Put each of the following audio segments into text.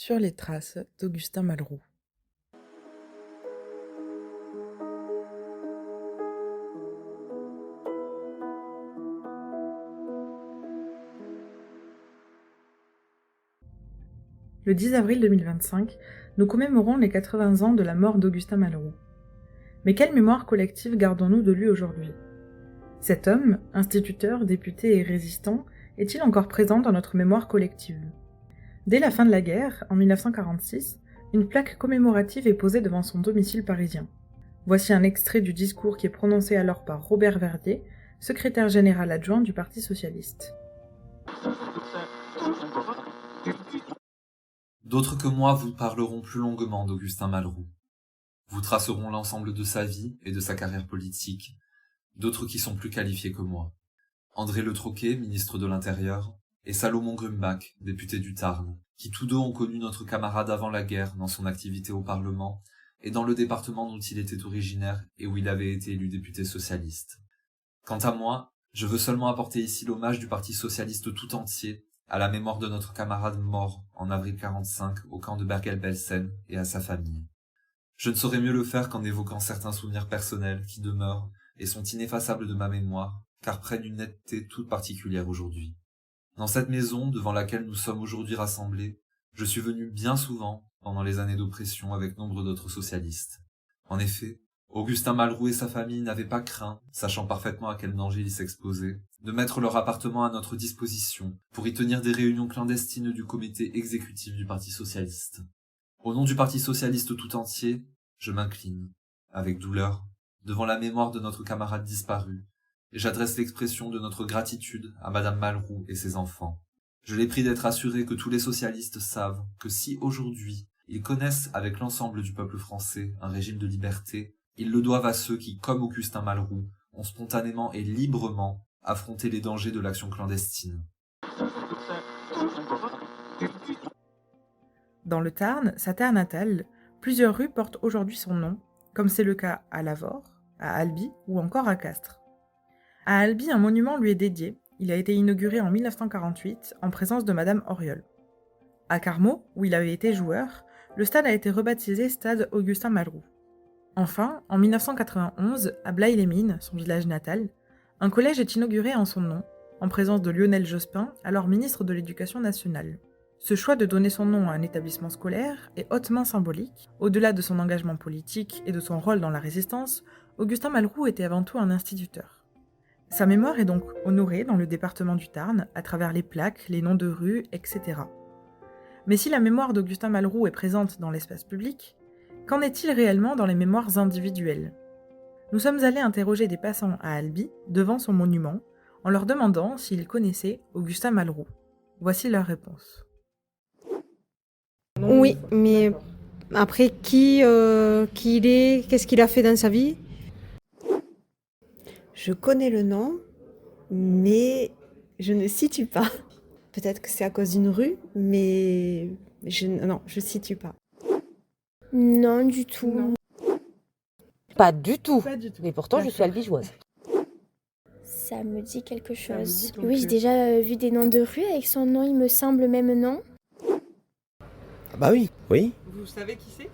Sur les traces d'Augustin Malraux. Le 10 avril 2025, nous commémorons les 80 ans de la mort d'Augustin Malraux. Mais quelle mémoire collective gardons-nous de lui aujourd'hui ? Cet homme, instituteur, député et résistant, est-il encore présent dans notre mémoire collective ? Dès la fin de la guerre, en 1946, une plaque commémorative est posée devant son domicile parisien. Voici un extrait du discours qui est prononcé alors par Robert Verdier, secrétaire général adjoint du Parti socialiste. D'autres que moi vous parleront plus longuement d'Augustin Malraux. Vous traceront l'ensemble de sa vie et de sa carrière politique, d'autres qui sont plus qualifiés que moi. André Le Troquet, ministre de l'Intérieur, et Salomon Grumbach, député du Tarn, qui tous deux ont connu notre camarade avant la guerre dans son activité au Parlement et dans le département dont il était originaire et où il avait été élu député socialiste. Quant à moi, je veux seulement apporter ici l'hommage du Parti socialiste tout entier à la mémoire de notre camarade mort en avril 1945 au camp de Bergen-Belsen et à sa famille. Je ne saurais mieux le faire qu'en évoquant certains souvenirs personnels qui demeurent et sont ineffaçables de ma mémoire, car prennent une netteté toute particulière aujourd'hui. Dans cette maison devant laquelle nous sommes aujourd'hui rassemblés, je suis venu bien souvent pendant les années d'oppression avec nombre d'autres socialistes. En effet, Augustin Malraux et sa famille n'avaient pas craint, sachant parfaitement à quel danger ils s'exposaient, de mettre leur appartement à notre disposition pour y tenir des réunions clandestines du comité exécutif du Parti socialiste. Au nom du Parti socialiste tout entier, je m'incline, avec douleur, devant la mémoire de notre camarade disparu, et j'adresse l'expression de notre gratitude à Madame Malraux et ses enfants. Je les prie d'être assurés que tous les socialistes savent que si aujourd'hui ils connaissent avec l'ensemble du peuple français un régime de liberté, ils le doivent à ceux qui, comme Augustin Malraux, ont spontanément et librement affronté les dangers de l'action clandestine. Dans le Tarn, sa terre natale, plusieurs rues portent aujourd'hui son nom, comme c'est le cas à Lavore, à Albi ou encore à Castres. À Albi, un monument lui est dédié. Il a été inauguré en 1948 en présence de Madame Auriol. À Carmaux, où il avait été joueur, le stade a été rebaptisé Stade Augustin Malraux. Enfin, en 1991, à Blaye-les-Mines, son village natal, un collège est inauguré en son nom, en présence de Lionel Jospin, alors ministre de l'Éducation nationale. Ce choix de donner son nom à un établissement scolaire est hautement symbolique. Au-delà de son engagement politique et de son rôle dans la résistance, Augustin Malraux était avant tout un instituteur. Sa mémoire est donc honorée dans le département du Tarn, à travers les plaques, les noms de rues, etc. Mais si la mémoire d'Augustin Malraux est présente dans l'espace public, qu'en est-il réellement dans les mémoires individuelles ? Nous sommes allés interroger des passants à Albi, devant son monument, en leur demandant s'ils connaissaient Augustin Malraux. Voici leur réponse. Oui, mais après, qui il est, qu'est-ce qu'il a fait dans sa vie ? Je connais le nom, mais je ne situe pas. Peut-être que c'est à cause d'une rue, mais non, je situe pas. Non, du tout. Non. Pas du tout. Pas du tout. Mais pourtant, je suis albigeoise. Ça me dit quelque Ça vous dit chose. donc Oui, j'ai déjà vu des noms de rues avec son nom, il me semble, même nom. Bah oui, oui. Vous savez qui c'est ?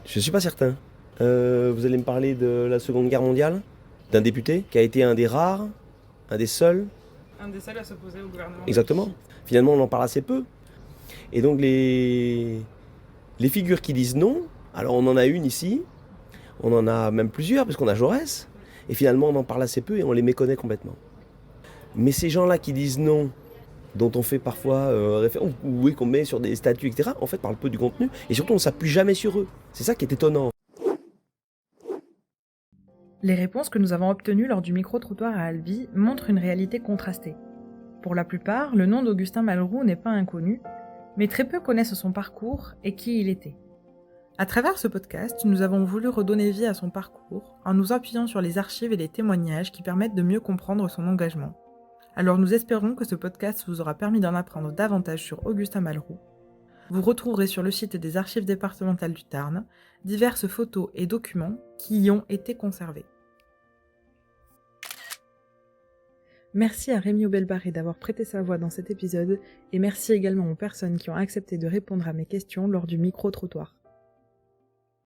Je suis pas certain. Vous allez me parler de la Seconde Guerre mondiale, d'un député qui a été un des rares, un des seuls. Un des seuls à s'opposer au gouvernement. Exactement. Finalement, on en parle assez peu. Et donc les figures qui disent non, alors on en a une ici, on en a même plusieurs, parce qu'on a Jaurès, et finalement on en parle assez peu et on les méconnaît complètement. Mais ces gens-là qui disent non, dont on fait parfois référence, ou oui, qu'on met sur des statuts, etc., en fait, parle peu du contenu, et surtout on ne s'appuie jamais sur eux. C'est ça qui est étonnant. Les réponses que nous avons obtenues lors du micro-trottoir à Albi montrent une réalité contrastée. Pour la plupart, le nom d'Augustin Malraux n'est pas inconnu, mais très peu connaissent son parcours et qui il était. À travers ce podcast, nous avons voulu redonner vie à son parcours en nous appuyant sur les archives et les témoignages qui permettent de mieux comprendre son engagement. Alors nous espérons que ce podcast vous aura permis d'en apprendre davantage sur Augustin Malraux. Vous retrouverez sur le site des archives départementales du Tarn diverses photos et documents qui y ont été conservés. Merci à Rémi Aubelbarré d'avoir prêté sa voix dans cet épisode, et merci également aux personnes qui ont accepté de répondre à mes questions lors du micro-trottoir.